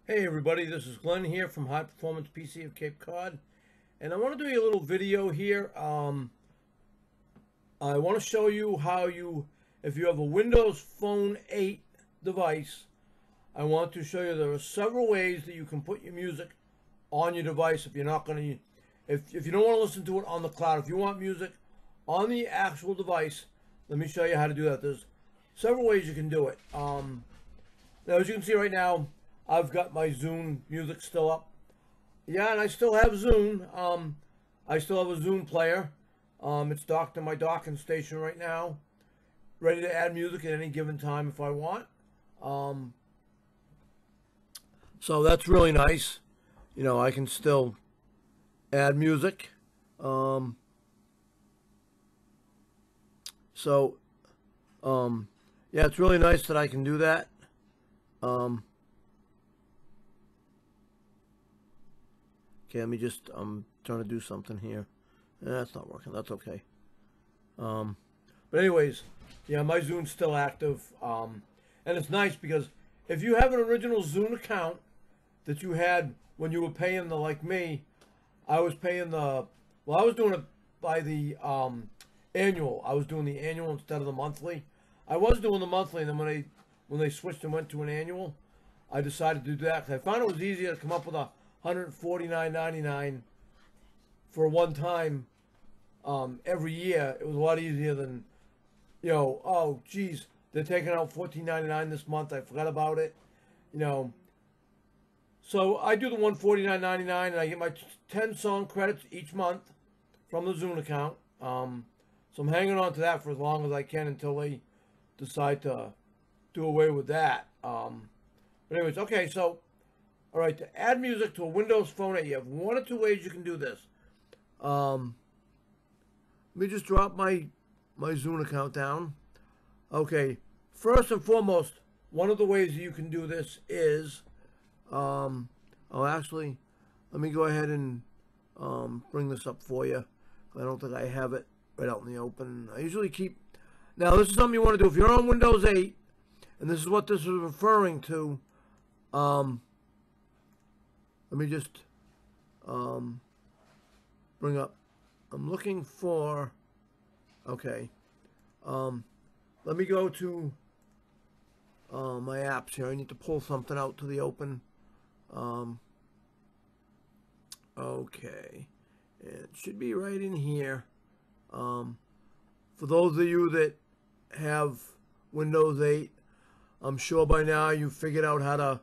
Hey everybody, this is Glenn here from High Performance PC of Cape Cod, and I want to do you a little video here. I want to show you how if you have a Windows Phone 8 device, I want to show you there are several ways that you can put your music on your device if you're not going to, if you don't want to listen to it on the cloud. If you want music on the actual device, let me show you how to do that. There's several ways you can do it. Now, as you can see right now, I've got my Zune music still up. Yeah, and I still have Zune. I still have a Zune player. It's docked to my docking station right now, ready to add music at any given time if I want. So that's really nice. You know, I can still add music. Yeah, it's really nice that I can do that. Okay, let me just, I'm trying to do something here. That's not working, that's okay. But anyways, yeah, my Zune's still active. And it's nice because if you have an original Zune account that you had when you were paying like me, I was paying I was doing it by the annual. I was doing the annual instead of the monthly. I was doing the monthly, and then when they switched and went to an annual, I decided to do that because I found it was easier to come up with $149.99 for one time every year. It was a lot easier than, oh geez, they're taking out $14.99 this month. I forgot about it, So I do the $149.99, and I get my 10 song credits each month from the Zune account. So I'm hanging on to that for as long as I can until they decide to do away with that. But anyways, okay, so all right, to add music to a Windows Phone 8, you have one or two ways you can do this. Let me just drop my Zune account down. Okay, first and foremost, one of the ways you can do this is, actually, let me go ahead and bring this up for you. I don't think I have it right out in the open. I usually keep, now this is something you want to do. If you're on Windows 8, and this is what this is referring to, let me just bring up, I'm looking for, okay, let me go to my apps here. I need to pull something out to the open. Okay, it should be right in here. For those of you that have Windows 8, I'm sure by now you've figured out how to,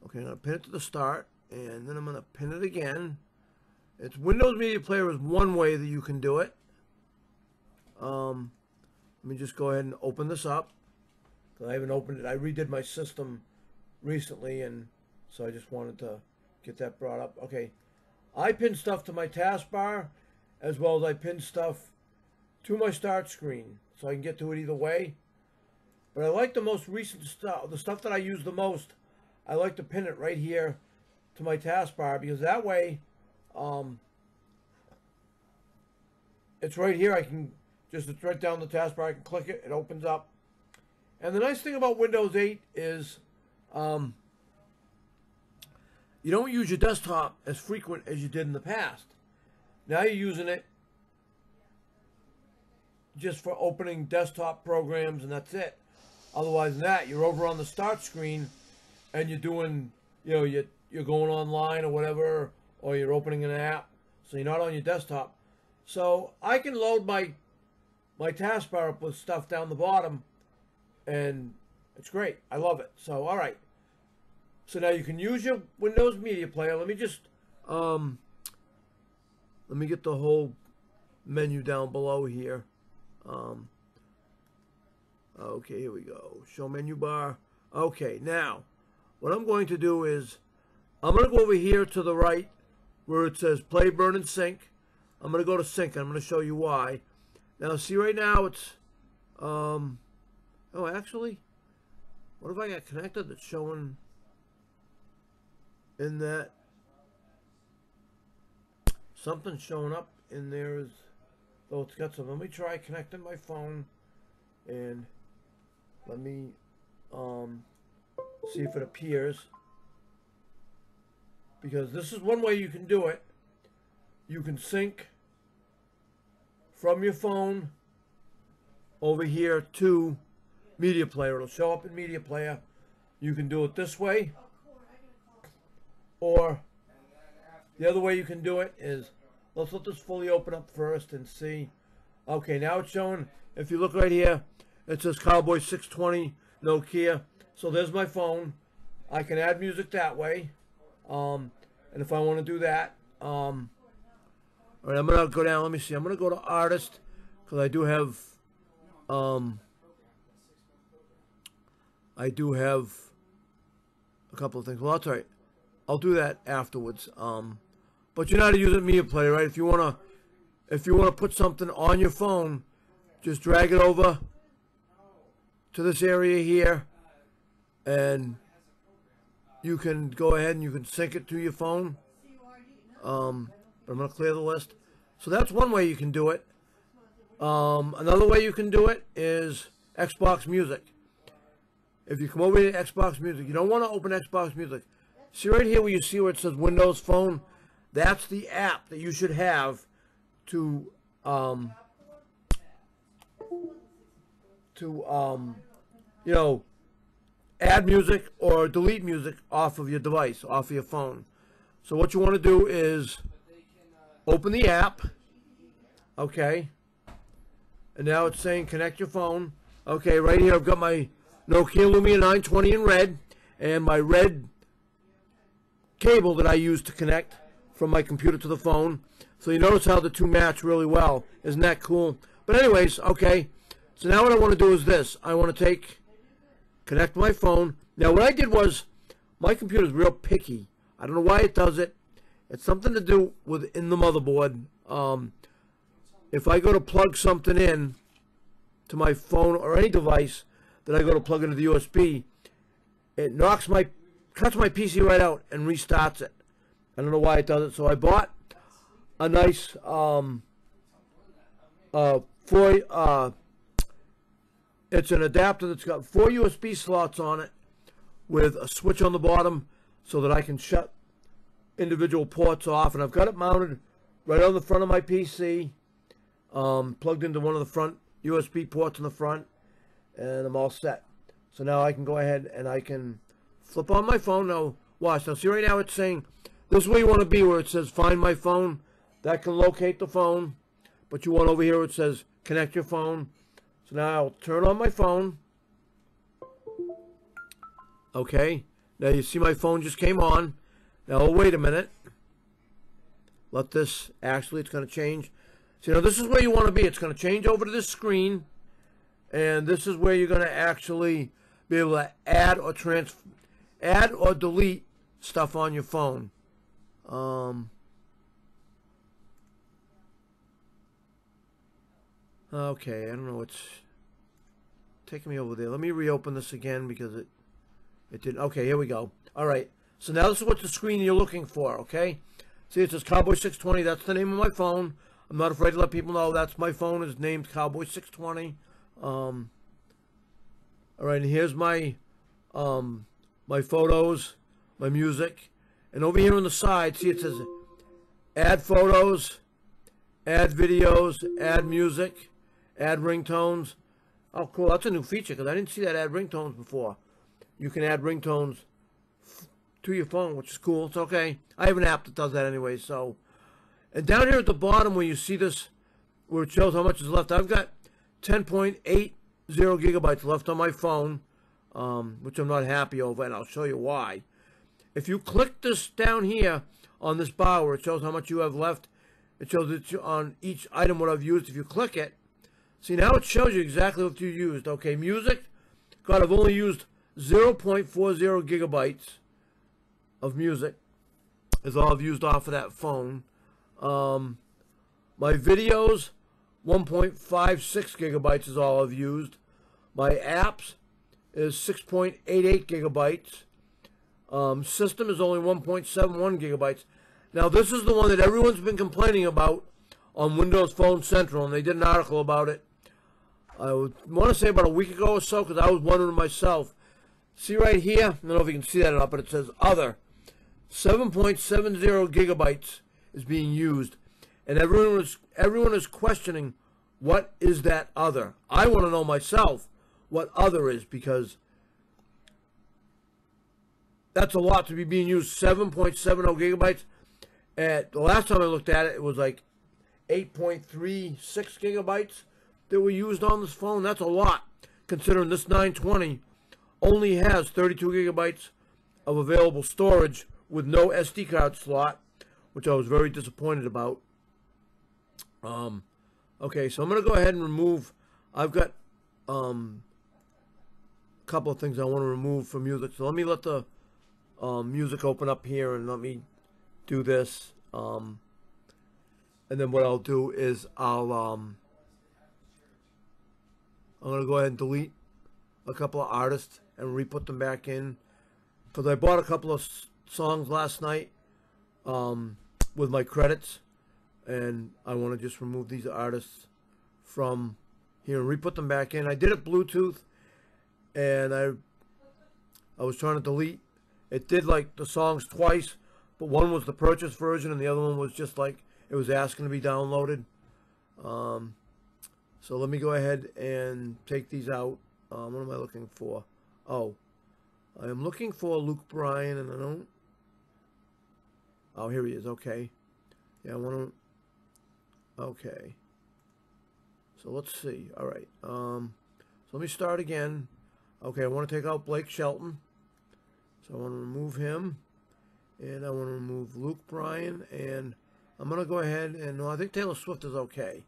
okay, I'm going to pin it to the start, and then I'm going to pin it again. It's Windows Media Player is one way that you can do it. Let me just go ahead and open this up, because I haven't opened it. I redid my system recently, and so I just wanted to get that brought up. Okay, I pin stuff to my taskbar, as well as I pin stuff to my start screen, so I can get to it either way. But I like the most recent stuff, the stuff that I use the most, I like to pin it right here to my taskbar, because that way, it's right here. I can just, it's right down the taskbar. I can click it. It opens up. And the nice thing about Windows 8 is you don't use your desktop as frequent as you did in the past. Now you're using it just for opening desktop programs, and that's it. Otherwise than that, you're over on the start screen, and you're doing, you're going online or whatever, or you're opening an app, so you're not on your desktop. So I can load my taskbar up with stuff down the bottom, and it's great. I love it. So, all right. So now you can use your Windows Media Player. Let me just, let me get the whole menu down below here. Okay, here we go. Show menu bar. Okay, now, what I'm going to do is, I'm going to go over here to the right where it says play, burn, and sync. I'm going to go to sync, and I'm going to show you why. Now, see right now it's, oh, actually, what if I got connected that's showing in that? Something's showing up in there is, oh, it's got some. Let me try connecting my phone, and let me see if it appears. Because this is one way you can do it. You can sync from your phone over here to Media Player. It'll show up in Media Player. You can do it this way. Or the other way you can do it is, let's let this fully open up first and see. Okay, now it's showing, if you look right here, it says Cowboy 620 Nokia. So there's my phone. I can add music that way. And if I want to do that, all right, I'm going to go down. Let me see. I'm going to go to Artist because I do have a couple of things. Well, that's all right. I'll do that afterwards. But you know how to use a Media Player, right? If you wanna put something on your phone, just drag it over to this area here, and you can go ahead and you can sync it to your phone. But I'm gonna clear the list. So that's one way you can do it. Another way you can do it is Xbox Music. If you come over to Xbox Music, you don't want to open Xbox Music. See right here where you see where it says Windows Phone? That's the app that you should have to you know, add music or delete music off of your device, off of your phone. So what you want to do is open the app, okay, and now it's saying connect your phone. Okay, right here I've got my Nokia Lumia 920 in red, and my red cable that I use to connect from my computer to the phone. So you notice how the two match really well. Isn't that cool? But anyways, okay, so now what I want to do is this. I want to connect my phone. Now what I did was, my computer's real picky. I don't know why it does it. It's something to do with in the motherboard. If I go to plug something in to my phone or any device that I go to plug into the USB, it cuts my PC right out and restarts it. I don't know why it does it. So I bought a nice it's an adapter that's got 4 USB slots on it with a switch on the bottom so that I can shut individual ports off, and I've got it mounted right on the front of my PC, plugged into one of the front USB ports in the front, and I'm all set. So now I can go ahead and I can flip on my phone. Now watch. Now see right now it's saying this is where you want to be, where it says find my phone. That can locate the phone, but you want over here where it says connect your phone. So now I'll turn on my phone. Okay, now you see my phone just came on. Now wait a minute. Let this, actually it's going to change. So now this is where you want to be. It's going to change over to this screen, and this is where you're going to actually be able to add or delete stuff on your phone. Okay, I don't know what's taking me over there. Let me reopen this again because it didn't. Okay, here we go. All right. So now this is what the screen you're looking for, okay? See, it says Cowboy 620. That's the name of my phone. I'm not afraid to let people know that's my phone is named Cowboy 620. All right, and here's my my photos, my music. And over here on the side, see it says add photos, add videos, add music, add ringtones. Oh, cool. That's a new feature because I didn't see that add ringtones before. You can add ringtones to your phone, which is cool. It's okay. I have an app that does that anyway. So, and down here at the bottom where you see this, where it shows how much is left, I've got 10.80 gigabytes left on my phone, which I'm not happy over, and I'll show you why. If you click this down here on this bar where it shows how much you have left, it shows it on each item what I've used. If you click it, see now it shows you exactly what you used. Okay, music, God, I've only used 0.40 gigabytes of music is all I've used off of that phone. My videos, 1.56 gigabytes is all I've used. My apps is 6.88 gigabytes. System is only 1.71 gigabytes. Now this is the one that everyone's been complaining about on Windows Phone Central, and they did an article about it. I want to say about a week ago or so, because I was wondering myself. See right here? I don't know if you can see that or not, but it says other. 7.70 gigabytes is being used, and everyone is questioning what is that other. I want to know myself what other is, because that's a lot to be being used. 7.70 gigabytes. At the last time I looked at it, it was like 8.36 gigabytes that were used on this phone. That's a lot, considering this 920 only has 32 gigabytes of available storage with no SD card slot, which I was very disappointed about. Okay, so I'm going to go ahead and remove. I've got a couple of things I want to remove from music. So let me let the music open up here, and let me do this. And then what I'll do is I'm going to go ahead and delete a couple of artists and re-put them back in, because I bought a couple of songs last night with my credits, and I want to just remove these artists from here and re-put them back in. I did it Bluetooth, and I was trying to delete. It did like the songs twice, but one was the purchase version and the other one was just like it was asking to be downloaded. So let me go ahead and take these out. What am I looking for? Oh, I am looking for Luke Bryan, and I don't. Oh, here he is. Okay. Yeah, I want to. Okay. So let's see. All right. So let me start again. Okay, I want to take out Blake Shelton. So I want to remove him, and I want to remove Luke Bryan, and I'm going to go ahead and, no, I think Taylor Swift is okay.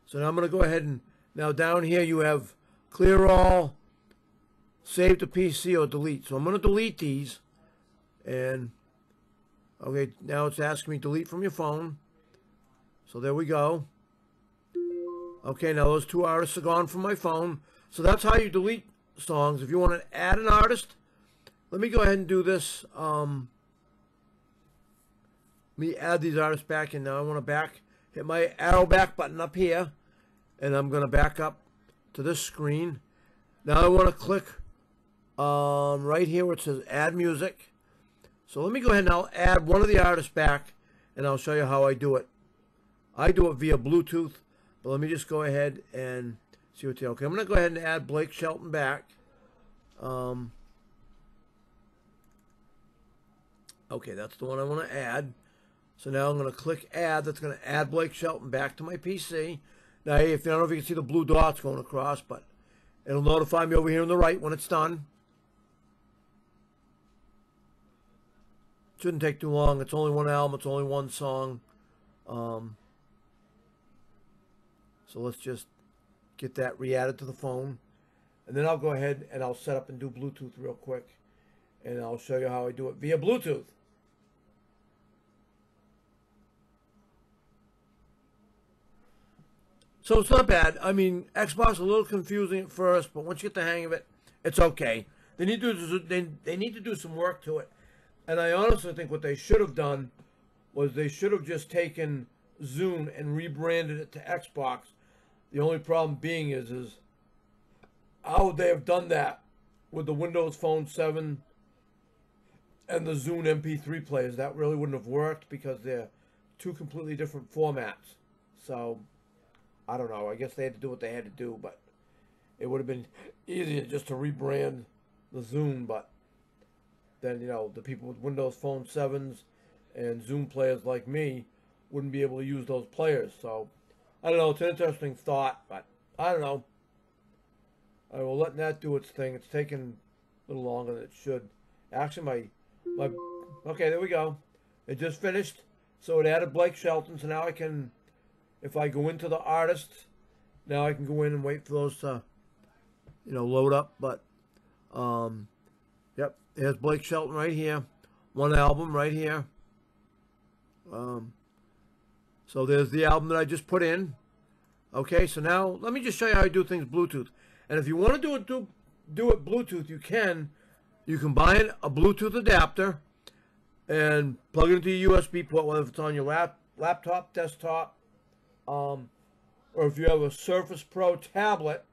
So now I'm going to go ahead and, now down here you have clear all, save to PC, or delete. So I'm going to delete these, and, okay, now it's asking me delete from your phone. So there we go. Okay, now those two artists are gone from my phone. So that's how you delete songs. If you want to add an artist, let me go ahead and do this. Let me add these artists back in. Now I want to hit my arrow back button up here, and I'm going to back up to this screen. Now I want to click right here where it says add music. So let me go ahead and I'll add one of the artists back, and I'll show you how I do it. I do it via Bluetooth, but let me just go ahead and see what's here. Okay, I'm going to go ahead and add Blake Shelton back. Okay, that's the one I want to add. So now I'm going to click add. That's going to add Blake Shelton back to my PC. Now, I don't know if you can see the blue dots going across, but it'll notify me over here on the right when it's done. Shouldn't take too long. It's only one album. It's only one song. So let's just get that re-added to the phone. And then I'll go ahead and I'll set up and do Bluetooth real quick. And I'll show you how I do it via Bluetooth. So it's not bad. I mean, Xbox is a little confusing at first, but once you get the hang of it, it's okay. They need to do some work to it. And I honestly think what they should have done was they should have just taken Zune and rebranded it to Xbox. The only problem being is how would they have done that with the Windows Phone 7 and the Zune MP3 players? That really wouldn't have worked because they're two completely different formats. So, I don't know. I guess they had to do what they had to do, but it would have been easier just to rebrand the Zune, but then, the people with Windows Phone 7s and Zune players like me wouldn't be able to use those players. So, I don't know. It's an interesting thought, but I don't know. I will let that do its thing. It's taken a little longer than it should. Actually, okay, there we go. It just finished. So it added Blake Shelton. So now I can, if I go into the artists, now I can go in and wait for those to, load up. But, yep, there's Blake Shelton right here. One album right here. So there's the album that I just put in. Okay, so now let me just show you how I do things Bluetooth. And if you want to do it Bluetooth, you can. You can buy a Bluetooth adapter and plug it into your USB port, whether it's on your laptop, desktop, or if you have a Surface Pro tablet,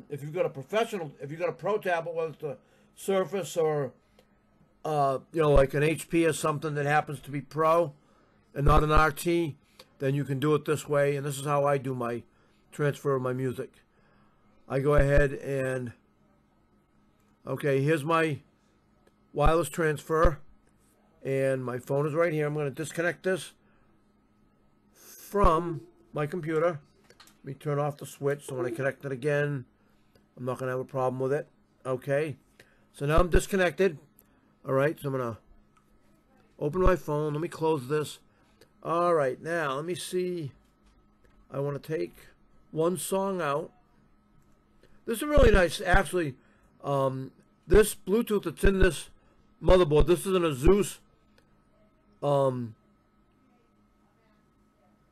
if you've got a professional, if you've got a pro tablet, whether it's a Surface or you know, like an HP or something that happens to be pro and not an RT, then you can do it this way. And this is how I do my transfer of my music. I go ahead and, okay, here's my wireless transfer, and my phone is right here. I'm going to disconnect this from my computer. Let me turn off the switch so when I connect it again, I'm not going to have a problem with it. Okay, so now I'm disconnected. All right, so I'm going to open my phone. Let me close this. All right, now let me see. I want to take one song out. This is really nice, actually. This Bluetooth that's in this motherboard, this is an Asus.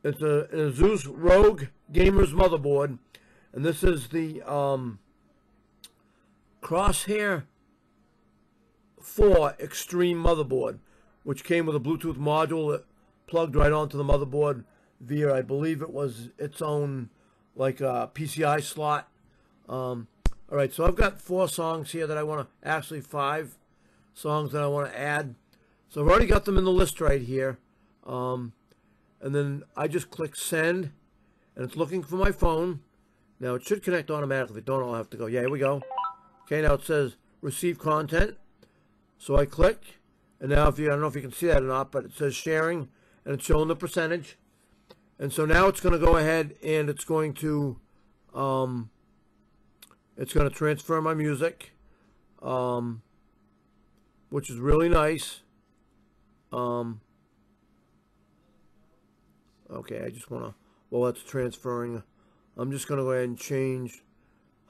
It's an Asus Rogue Gamers motherboard, and this is the Crosshair 4 Extreme motherboard, which came with a Bluetooth module that plugged right onto the motherboard via, I believe it was its own like PCI slot. All right, so I've got 4 songs here that I want to, actually 5 songs that I want to add. So I've already got them in the list right here. And then I just click send, and it's looking for my phone. Now it should connect automatically. If it don't, I'll have to go. Yeah, here we go. Okay, now it says receive content. So I click, and now if you, I don't know if you can see that or not, but it says sharing, and it's showing the percentage. And so now it's going to go ahead and it's going to transfer my music, which is really nice. Okay, I just want to, while that's transferring, I'm just going to go ahead and change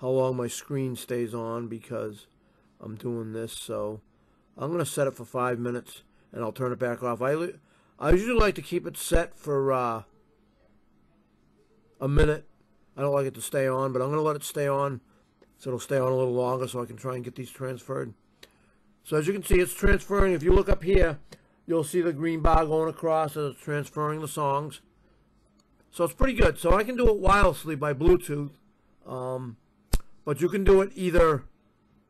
how long my screen stays on because I'm doing this. So I'm going to set it for 5 minutes, and I'll turn it back off. I usually like to keep it set for a minute. I don't like it to stay on, but I'm going to let it stay on so it'll stay on a little longer so I can try and get these transferred. So as you can see, it's transferring. If you look up here, you'll see the green bar going across as it's transferring the songs. So it's pretty good. So I can do it wirelessly by Bluetooth, but you can do it either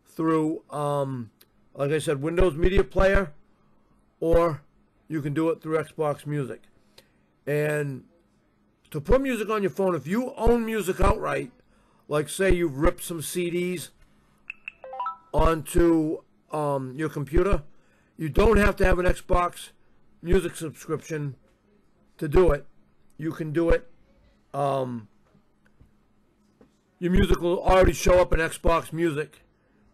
through, like I said, Windows Media Player, or you can do it through Xbox Music. And to put music on your phone, if you own music outright, like say you've ripped some CDs onto your computer, you don't have to have an Xbox Music subscription to do it. You can do it. Your music will already show up in Xbox Music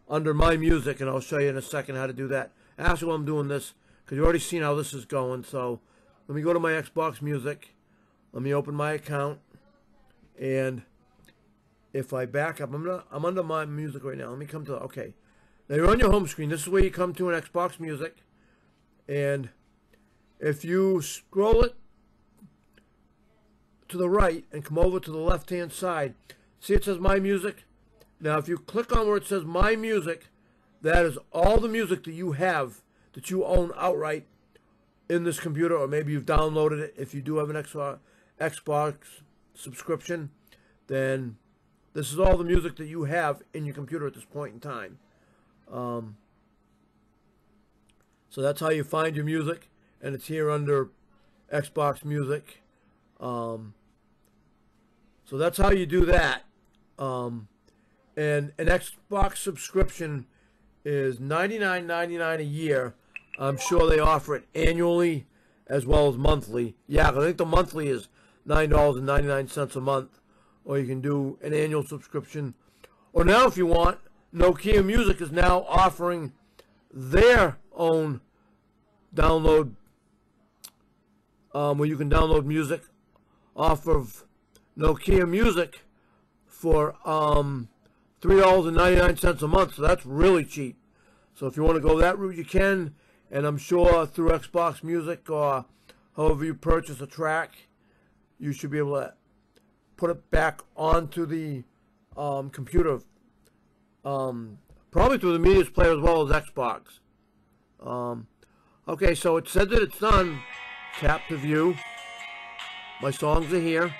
under My Music, and I'll show you in a second how to do that. Actually, while I'm doing this, because you've already seen how this is going, so let me go to my Xbox Music. Let me open my account, and if I back up, I'm under My Music right now. Let me come to, okay. Now you're on your home screen. This is where you come to an Xbox Music, and if you scroll it to the right and come over to the left-hand side, see it says My Music? Now if you click on where it says My Music, that is all the music that you have, that you own outright in this computer, or maybe you've downloaded it. If you do have an Xbox subscription, then this is all the music that you have in your computer at this point in time. So that's how you find your music, and it's here under Xbox Music. So that's how you do that. And an Xbox subscription is $99.99 a year. I'm sure they offer it annually as well as monthly. Yeah, I think the monthly is $9.99 a month. Or you can do an annual subscription. Or now if you want, Nokia Music is now offering their own download, where you can download music off of Nokia Music for $3.99 a month. So that's really cheap. So if you want to go that route, you can. And I'm sure through Xbox Music or however you purchase a track, you should be able to put it back onto the computer, probably through the media player as well as Xbox. Okay, so it said that it's done. Tap to view. My songs are here.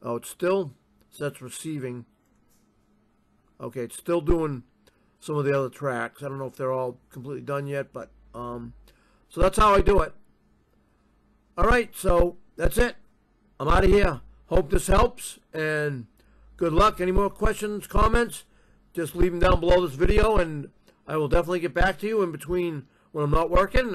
Oh, it's still So that's receiving. Okay, it's still doing some of the other tracks. I don't know if they're all completely done yet, but so that's how I do it. All right, so that's it. I'm out of here. Hope this helps, and good luck. Any more questions, comments, just leave them down below this video, and I will definitely get back to you in between when I'm not working.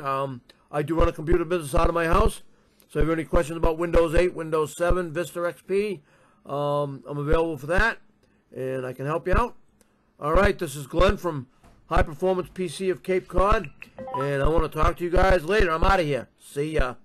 I do run a computer business out of my house, so if you have any questions about Windows 8, Windows 7, Vista XP, I'm available for that, and I can help you out. All right, this is Glenn from High Performance PC of Cape Cod, and I want to talk to you guys later. I'm out of here. See ya.